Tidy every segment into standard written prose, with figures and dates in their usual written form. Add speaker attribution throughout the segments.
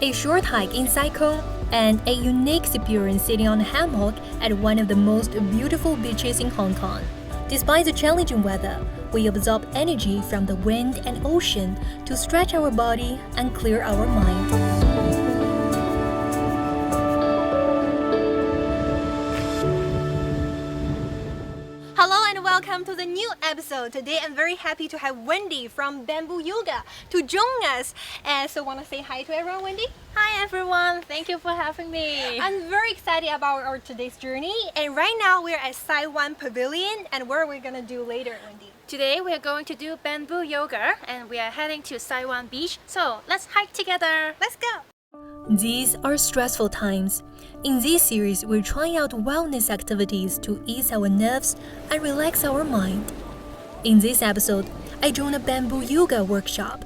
Speaker 1: a short hike in Sai Kung, and a unique experience sitting on a hammock at one of the most beautiful beaches in Hong Kong. Despite the challenging weather, we absorb energy from the wind and ocean to stretch our body and clear our mind.
Speaker 2: Hello and welcome to the new episode. Today I'm very happy to have Wendy from Bamboo Yoga to join us. And so want to say hi to everyone, Wendy?
Speaker 3: Hi everyone, thank you for having me.
Speaker 2: I'm very excited about our today's journey. And right now we're at Sai Wan Pavilion. And what are we going to do later, Wendy?
Speaker 3: Today we are going to do bamboo yoga and we are heading to Sai Wan Beach. So let's hike together.
Speaker 2: Let's go.
Speaker 1: These are stressful times. In this series, we're trying out wellness activities to ease our nerves and relax our mind. In this episode, I joined a bamboo yoga workshop.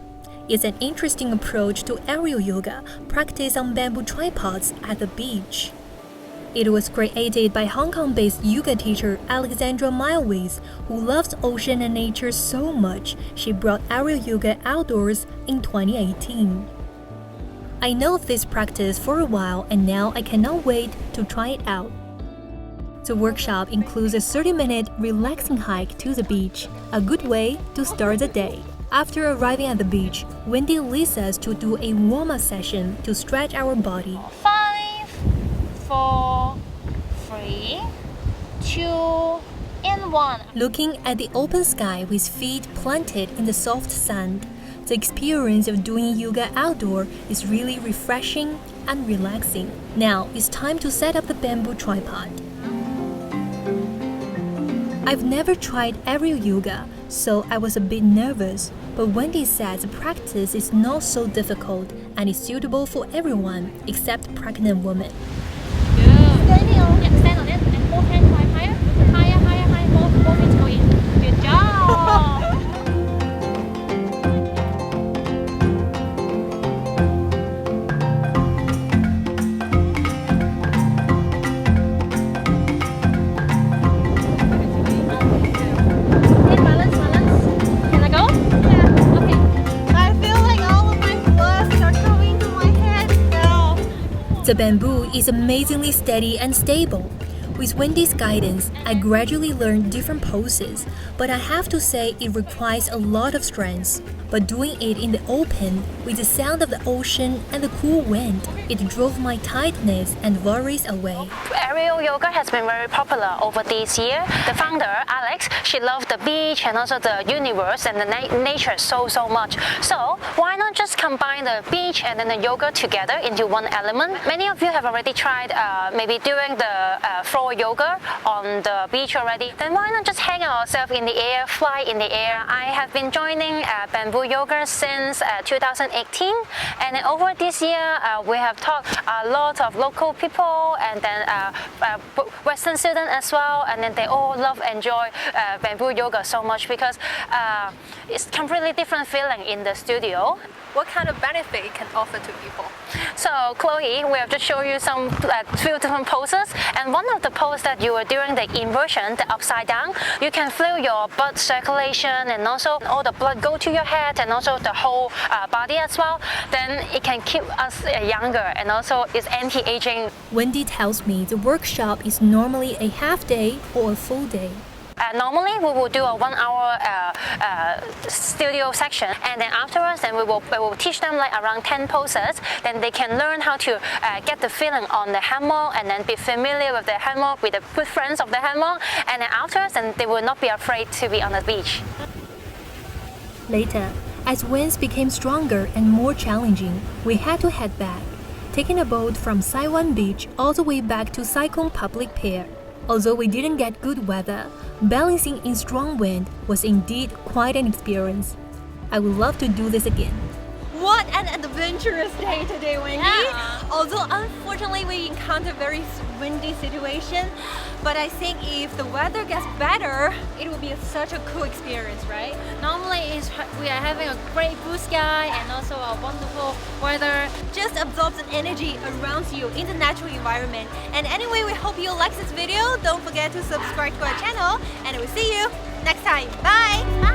Speaker 1: It's an interesting approach to aerial yoga practiced on bamboo tripods at the beach. It was created by Hong Kong-based yoga teacher Alexandra Milewis, who loves ocean and nature so much she brought aerial yoga outdoors in 2018. I know of this practice for a while and now I cannot wait to try it out. The workshop includes a 30-minute relaxing hike to the beach, a good way to start the day. After arriving at the beach, Wendy leads us to do a warm-up session to stretch our body.
Speaker 3: 5, 4, 3, 2, and 1.
Speaker 1: Looking at the open sky with feet planted in the soft sand, the experience of doing yoga outdoor is really refreshing and relaxing. Now it's time to set up the bamboo tripod. I've never tried aerial yoga, so I was a bit nervous, but Wendy says the practice is not so difficult and is suitable for everyone except pregnant women.
Speaker 3: Stand on it and both hands climb higher. Higher. Both hands go in. Good job.
Speaker 1: The bamboo is amazingly steady and stable. With Wendy's guidance, I gradually learned different poses, but I have to say it requires a lot of strength. But doing it in the open, with the sound of the ocean and the cool wind, it drove my tiredness and worries away.
Speaker 3: Aerial yoga has been very popular over this year. The founder, Alex, she loved the beach and also the universe and the nature so much. So why not just combine the beach and then the yoga together into one element? Many of you have already tried maybe doing the floor yoga on the beach already. Then why not just hang ourselves in the air, fly in the air? I have been joining bamboo yoga since 2018, and then over this year we have taught a lot of local people and then Western students as well, and then they all love enjoy bamboo yoga so much because it's completely different feeling in the studio.
Speaker 2: What kind of benefit it can offer to people?
Speaker 3: So Chloe, we have just shown you some few different poses, and one of the poses that you were doing the inversion, the upside down, you can feel your blood circulation and also all the blood go to your head and also the whole body as well. Then it can keep us younger and also it's anti-aging.
Speaker 1: Wendy tells me the workshop is normally a half day or a full day.
Speaker 3: Normally we will do a 1 hour studio section, and then afterwards then we will teach them like around 10 poses. Then they can learn how to get the feeling on the hammock and then be familiar with the hammock, with the good friends of the hammock, and then afterwards then they will not be afraid to be on the beach.
Speaker 1: Later, as winds became stronger and more challenging, we had to head back, taking a boat from Sai Wan Beach all the way back to Sai Kung Public Pier. Although we didn't get good weather, balancing in strong wind was indeed quite an experience. I would love to do this again.
Speaker 2: What an adventurous day today, Wendy!
Speaker 3: Yeah.
Speaker 2: Although unfortunately we encountered very windy situation, but I think if the weather gets better, it will be such a cool experience, right?
Speaker 3: Normally we are having a great blue sky and also a wonderful weather.
Speaker 2: Just absorb the energy around you in the natural environment. And anyway, we hope you like this video. Don't forget to subscribe to our channel, and we'll see you next time. Bye!